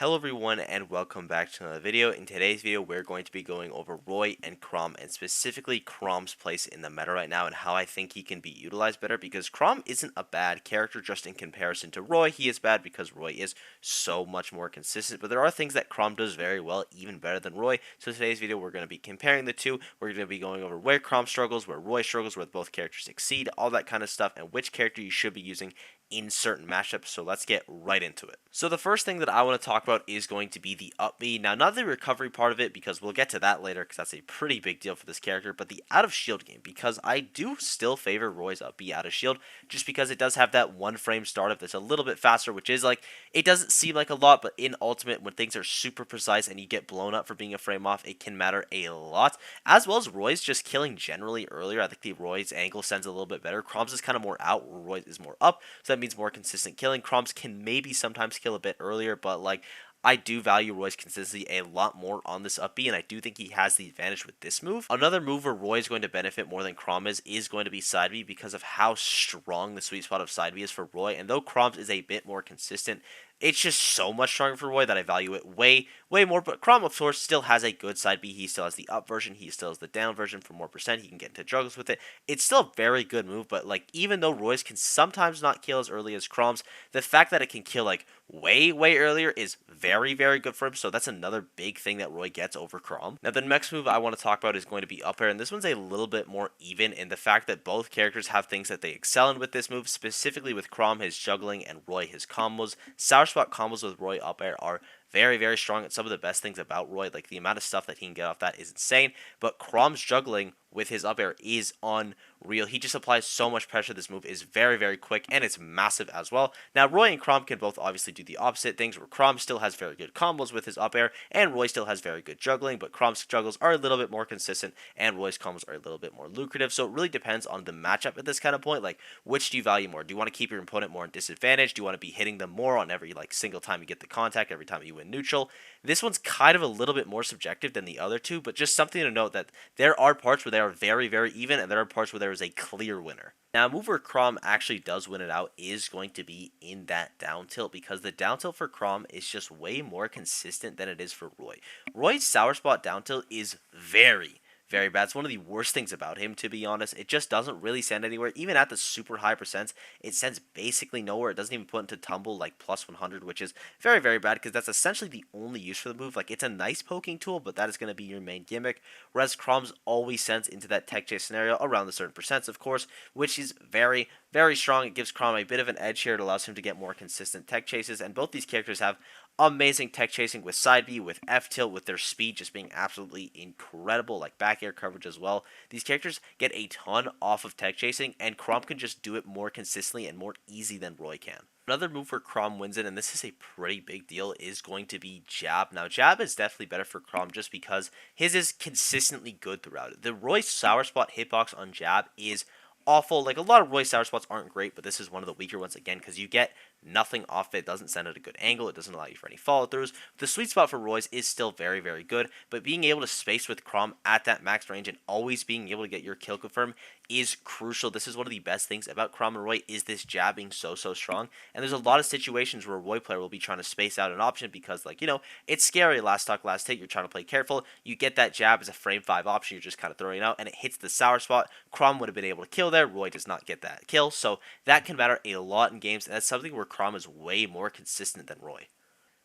Hello everyone and welcome back to another video. In today's video we're going to be going over Roy and Chrom, and specifically Chrom's place in the meta right now and how I think he can be utilized better, because Chrom isn't a bad character just in comparison to Roy. He is bad because Roy is so much more consistent, but there are things that Chrom does very well, even better than Roy. So in today's video we're going to be comparing the two. We're going to be going over where Chrom struggles, where Roy struggles, where both characters succeed, all that kind of stuff, and which character you should be using in certain matchups. So let's get right into it. So the first thing that I want to talk about is going to be the up B. Now, not the recovery part of it, because we'll get to that later, because that's a pretty big deal for this character, but the out of shield game, because I do still favor Roy's up B out of shield, just because it does have that one frame startup that's a little bit faster, which is like, it doesn't seem like a lot, but in ultimate, when things are super precise and you get blown up for being a frame off, it can matter a lot. As well as Roy's just killing generally earlier. I think the Roy's angle sends a little bit better. Chrom's is kind of more out, where Roy's is more up, so that means more consistent killing. Chrom's can maybe sometimes kill a bit earlier, but like, I do value Roy's consistency a lot more on this up B, and I do think he has the advantage with this move. Another move where Roy is going to benefit more than Chrom is going to be side B, because of how strong the sweet spot of side B is for Roy. And though Chrom's is a bit more consistent, it's just so much stronger for Roy that I value it way more. But Chrom, of course, still has a good side B. He still has the up version. He still has the down version for more percent. He can get into juggles with it. It's still a very good move, but like, even though Roy's can sometimes not kill as early as Chrom's, the fact that it can kill like way earlier is very good for him. So that's another big thing that Roy gets over Chrom. Now the next move I want to talk about is going to be up air, and this one's a little bit more even in the fact that both characters have things that they excel in with this move. Specifically with Chrom, his juggling, and Roy, his combos. Sour spot combos with Roy up air are very strong. It's some of the best things about Roy. Like, the amount of stuff that he can get off that is insane. But Chrom's juggling with his up air is unreal. He just applies so much pressure. This move is very quick, and it's massive as well. Now, Roy and Chrom can both obviously do the opposite things, where Chrom still has very good combos with his up air, and Roy still has very good juggling, but Chrom's juggles are a little bit more consistent, and Roy's combos are a little bit more lucrative. So it really depends on the matchup at this kind of point. Like, which do you value more? Do you want to keep your opponent more in disadvantage? Do you want to be hitting them more on every like single time you get the contact, every time you win neutral? This one's kind of a little bit more subjective than the other two, but just something to note that there are parts where they are very even, and there are parts where there is a clear winner. Now, a move where Chrom actually does win it out is going to be in that down tilt, because the down tilt for Chrom is just way more consistent than it is for Roy. Roy's sour spot down tilt is very bad. It's one of the worst things about him, to be honest. It just doesn't really send anywhere. Even at the super high percents, it sends basically nowhere. It doesn't even put into tumble like plus 100, which is very bad, because that's essentially the only use for the move. Like, it's a nice poking tool, but that is going to be your main gimmick. Whereas Chrom's always sends into that tech chase scenario around the certain percents, of course, which is very strong. It gives Chrom a bit of an edge here. It allows him to get more consistent tech chases, and both these characters have amazing tech chasing with side B, with F tilt, with their speed just being absolutely incredible, like back air coverage as well. These characters get a ton off of tech chasing, and Chrom can just do it more consistently and more easy than Roy can. Another move where Chrom wins it, and this is a pretty big deal, is going to be jab. Now, jab is definitely better for Chrom just because his is consistently good throughout it. The Roy sour spot hitbox on jab is awful. Like, a lot of Roy sour spots aren't great, but this is one of the weaker ones, again, because you get nothing off it. It doesn't send at a good angle. It doesn't allow you for any follow throughs. The sweet spot for Roy's is still very good, but being able to space with Chrom at that max range and always being able to get your kill confirm is crucial. This is one of the best things about Chrom and Roy, is this jab being so strong. And there's a lot of situations where a Roy player will be trying to space out an option because, like, you know, it's scary. Last stock, last hit. You're trying to play careful. You get that jab as a frame 5 option. You're just kind of throwing it out, and it hits the sour spot. Chrom would have been able to kill there. Roy does not get that kill, so that can matter a lot in games, and that's something where Chrom is way more consistent than Roy.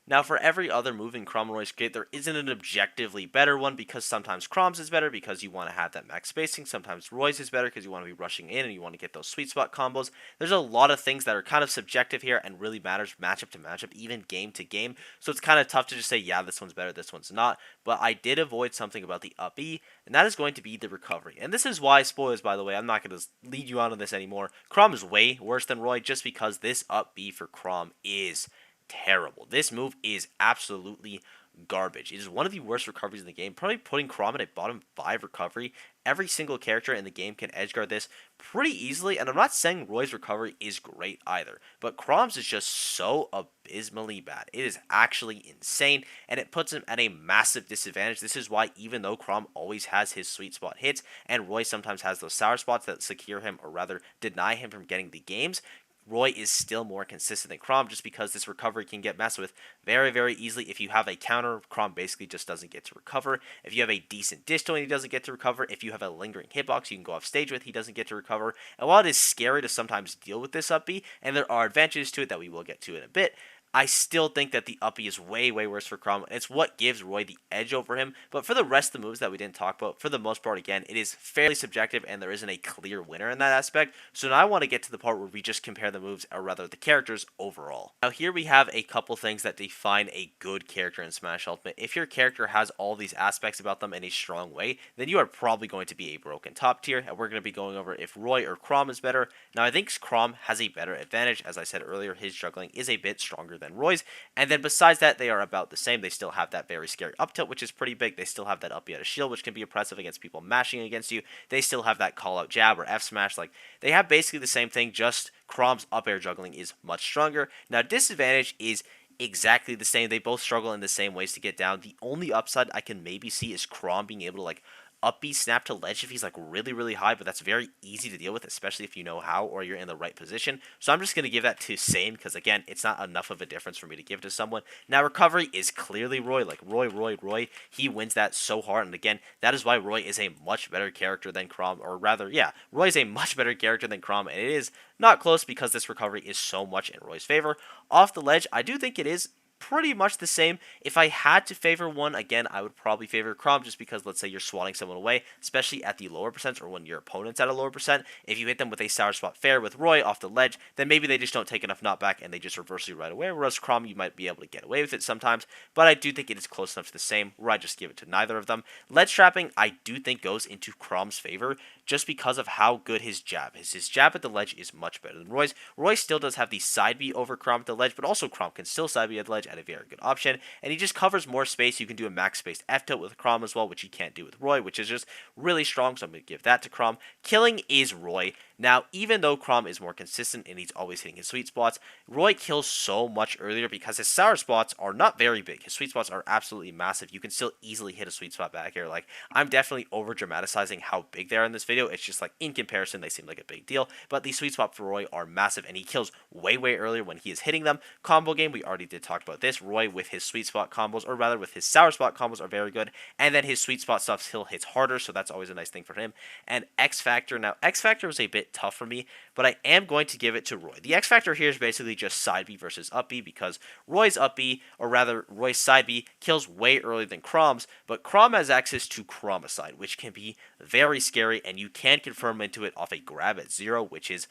Now, for every other move in Chrom and Roy's kit, there isn't an objectively better one, because sometimes Chrom's is better because you want to have that max spacing. Sometimes Roy's is better because you want to be rushing in and you want to get those sweet spot combos. There's a lot of things that are kind of subjective here and really matters matchup to matchup, even game to game. So it's kind of tough to just say, yeah, this one's better, this one's not. But I did avoid something about the up B, and that is going to be the recovery. And this is why, spoilers by the way, I'm not going to lead you on this anymore. Chrom is way worse than Roy just because this up B for Chrom is terrible. This move is absolutely garbage. It is one of the worst recoveries in the game, probably putting Chrom at a bottom 5 recovery. Every single character in the game can edgeguard this pretty easily, and I'm not saying Roy's recovery is great either, but Chrom's is just so abysmally bad. It is actually insane, and it puts him at a massive disadvantage. This is why, even though Chrom always has his sweet spot hits, and Roy sometimes has those sour spots that secure him, or rather deny him from getting the games, Roy is still more consistent than Chrom just because this recovery can get messed with very, very easily. If you have a counter, Chrom basically just doesn't get to recover. If you have a decent distal and he doesn't get to recover, if you have a lingering hitbox you can go off stage with, he doesn't get to recover. And while it is scary to sometimes deal with this up B, and there are advantages to it that we will get to in a bit, I still think that the uppie is way, way worse for Chrom. It's what gives Roy the edge over him. But for the rest of the moves that we didn't talk about, for the most part, again, it is fairly subjective and there isn't a clear winner in that aspect. So now I want to get to the part where we just compare the moves, or rather the characters overall. Now here we have a couple things that define a good character in Smash Ultimate. If your character has all these aspects about them in a strong way, then you are probably going to be a broken top tier. And we're going to be going over if Roy or Chrom is better. Now I think Chrom has a better advantage. As I said earlier, his juggling is a bit stronger than Roy's, and then besides that, they are about the same. They still have that very scary up tilt, which is pretty big. They still have that up out of shield, which can be oppressive against people mashing against you. They still have that call out jab or F smash. Like, they have basically the same thing, just Chrom's up air juggling is much stronger. Now disadvantage is exactly the same. They both struggle in the same ways to get down. The only upside I can maybe see is Chrom being able to like up B snap to ledge if he's like really, really high, but that's very easy to deal with, especially if you know how or you're in the right position. So I'm just going to give that to same because, again, it's not enough of a difference for me to give it to someone. Now, recovery is clearly Roy. Like, Roy. He wins that so hard. And again, that is why Roy is a much better character than Chrom, or rather, yeah, Roy is a much better character than Chrom, and it is not close because this recovery is so much in Roy's favor. Off the ledge, I do think it is pretty much the same. If I had to favor one, again, I would probably favor Chrom just because, let's say you're swatting someone away, especially at the lower percents or when your opponent's at a lower percent. If you hit them with a sour spot fair with Roy off the ledge, then maybe they just don't take enough knockback and they just reverse you right away, whereas Chrom, you might be able to get away with it sometimes, but I do think it is close enough to the same where I just give it to neither of them. Ledge trapping, I do think goes into Chrom's favor just because of how good his jab is. His jab at the ledge is much better than Roy's. Roy still does have the side B over Chrom at the ledge, but also Chrom can still side B at the ledge at a very good option, and he just covers more space. You can do a max spaced F tilt with Chrom as well, which you can't do with Roy, which is just really strong, so I'm going to give that to Chrom. Killing is Roy. Now, even though Chrom is more consistent and he's always hitting his sweet spots, Roy kills so much earlier because his sour spots are not very big. His sweet spots are absolutely massive. You can still easily hit a sweet spot back here. Like, I'm definitely over dramatizing how big they are in this video. It's just like, in comparison, they seem like a big deal, but the sweet spot for Roy are massive, and he kills way, way earlier when he is hitting them. Combo game, we already did talk about this. Roy with his sweet spot combos, or rather with his sour spot combos, are very good, and then his sweet spot stuff still hits harder, so that's always a nice thing for him. And X Factor, now X Factor was a bit tough for me, but I am going to give it to Roy. The X Factor here is basically just side B versus up B, because Roy's up B, or rather Roy's side B, kills way earlier than Chrom's, but Chrom has access to Chromicide, which can be very scary, and you can confirm into it off a grab at 0, which is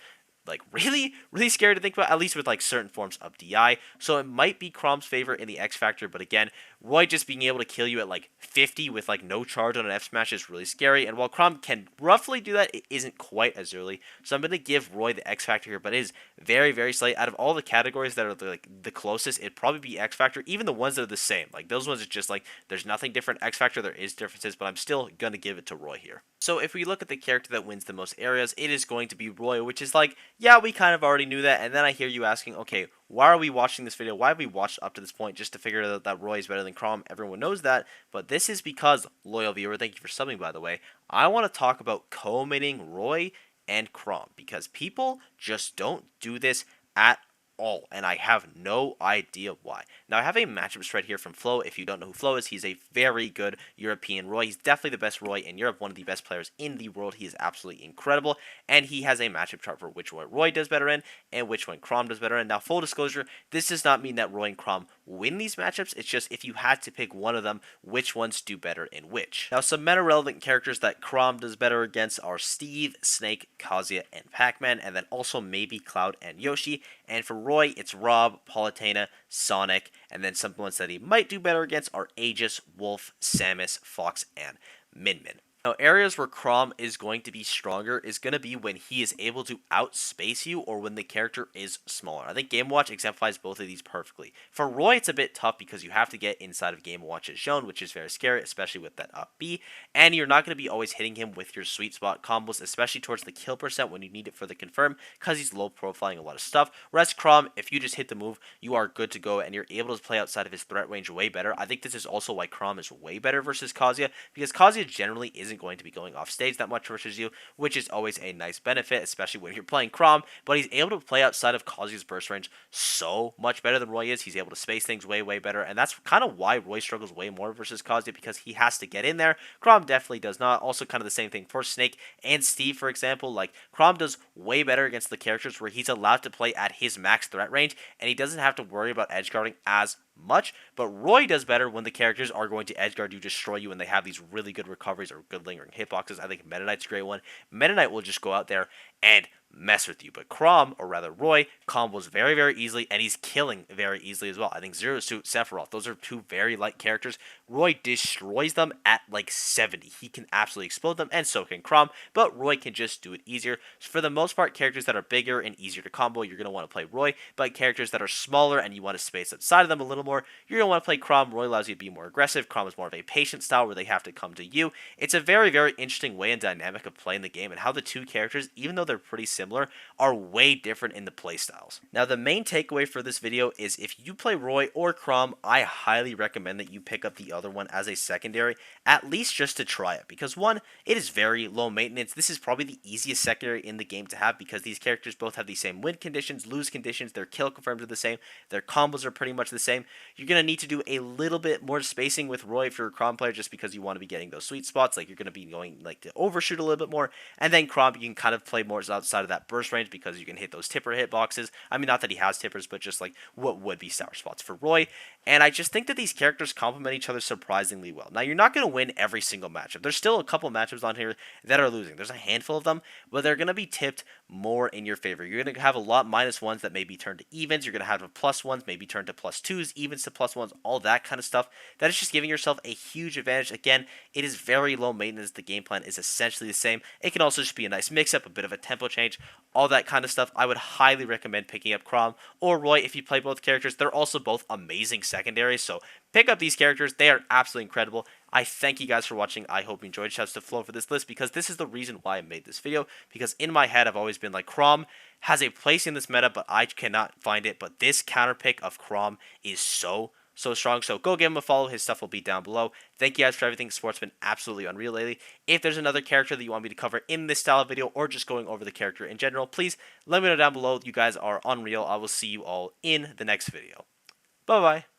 like really, really scary to think about, at least with like certain forms of DI. So it might be Chrom's favor in the X Factor, but again, Roy just being able to kill you at like 50 with like no charge on an F smash is really scary. And while Chrom can roughly do that, it isn't quite as early. So I'm going to give Roy the X Factor here, but it is very, very slight. Out of all the categories that are like the closest, it'd probably be X Factor. Even the ones that are the same, like those ones, it's just like there's nothing different. X Factor, there is differences, but I'm still going to give it to Roy here. So if we look at the character that wins the most areas, it is going to be Roy, which is like, yeah, we kind of already knew that. And then I hear you asking, okay, why are we watching this video? Why have we watched up to this point just to figure out that Roy is better than Chrom? Everyone knows that, but this is because, loyal viewer, thank you for subbing, by the way, I want to talk about co-mating Roy and Chrom, because people just don't do this at all, and I have no idea why. Now, I have a matchup spread here from Flo. If you don't know who Flo is, he's a very good European Roy. He's definitely the best Roy in Europe, one of the best players in the world. He is absolutely incredible, and he has a matchup chart for which one Roy does better in and which one Chrom does better in. Now, full disclosure, this does not mean that Roy and Chrom win these matchups. It's just if you had to pick one of them, which ones do better in which. Now, some meta-relevant characters that Chrom does better against are Steve, Snake, Kazuya, and Pac-Man, and then also maybe Cloud and Yoshi. And for Roy, it's Rob, Palutena, Sonic, and then some ones that he might do better against are Aegis, Wolf, Samus, Fox, and Min Min. Now, areas where Chrom is going to be stronger is going to be when he is able to outspace you or when the character is smaller. I think Game Watch exemplifies both of these perfectly. For Roy, it's a bit tough because you have to get inside of Game Watch's zone, which is very scary, especially with that up B, and you're not going to be always hitting him with your sweet spot combos, especially towards the kill percent when you need it for the confirm, because he's low profiling a lot of stuff. Whereas Chrom, if you just hit the move, you are good to go, and you're able to play outside of his threat range way better. I think this is also why Chrom is way better versus Kazuya, because Kazuya generally isn't isn't going to be going off stage that much versus you, which is always a nice benefit, especially when you're playing Chrom. But he's able to play outside of Kazuya's burst range so much better than Roy is. He's able to space things way, way better, and that's kind of why Roy struggles way more versus Kazuya, because he has to get in there. Chrom definitely does not. Also, kind of the same thing for Snake and Steve, for example. Like, Chrom does way better against the characters where he's allowed to play at his max threat range, and he doesn't have to worry about edge guarding as much. But Roy does better when the characters are going to edge guard you, destroy you, and they have these really good recoveries or good lingering hitboxes. I think Meta Knight's a great one. Meta Knight will just go out there and mess with you. But Chrom, or rather Roy, combos very, very easily, and he's killing very easily as well. I think Zero Suit, Sephiroth, those are two very light characters. Roy destroys them at like 70. He can absolutely explode them, and so can Chrom, but Roy can just do it easier. So for the most part, characters that are bigger and easier to combo, you're going to want to play Roy, but characters that are smaller and you want to space outside of them a little more, you're going to want to play Chrom. Roy allows you to be more aggressive. Chrom is more of a patient style where they have to come to you. It's a very, very interesting way and dynamic of playing the game, and how the two characters, even though they're pretty similar, are way different in the playstyles. Now, the main takeaway for this video is if you play Roy or Chrom, I highly recommend that you pick up the other one as a secondary, at least just to try it, because one, it is very low maintenance. This is probably the easiest secondary in the game to have, because these characters both have the same win conditions, lose conditions, their kill confirms are the same, their combos are pretty much the same. You're going to need to do a little bit more spacing with Roy if you're a Chrom player, just because you want to be getting those sweet spots, like you're going to be going like to overshoot a little bit more, and then Chrom, you can kind of play more outside of that burst range, because you can hit those tipper hitboxes. I mean, not that he has tippers, but just like what would be sour spots for Roy. And I just think that these characters complement each other surprisingly well. Now, you're not going to win every single matchup. There's still a couple matchups on here that are losing. There's a handful of them, but they're going to be tipped more in your favor. You're going to have a lot -1s that may be turned to evens. You're going to have a +1s, maybe turned to +2s, evens to +1s, all that kind of stuff. That is just giving yourself a huge advantage. Again, it is very low maintenance. The game plan is essentially the same. It can also just be a nice mix-up, a bit of a tempo change, all that kind of stuff. I would highly recommend picking up Chrom or Roy if you play both characters. They're also both amazing secondaries, so pick up these characters. They are absolutely incredible. I thank you guys for watching. I hope you enjoyed. Shouts to Flo for this list, because this is the reason why I made this video, because in my head I've always been like, Chrom has a place in this meta, but I cannot find it. But this counter pick of Chrom is so strong. So go give him a follow. His stuff will be down below. Thank you guys for everything. Sport's been absolutely unreal lately. If there's another character that you want me to cover in this style of video, or just going over the character in general, please let me know down below. You guys are unreal. I will see you all in the next video. Bye bye.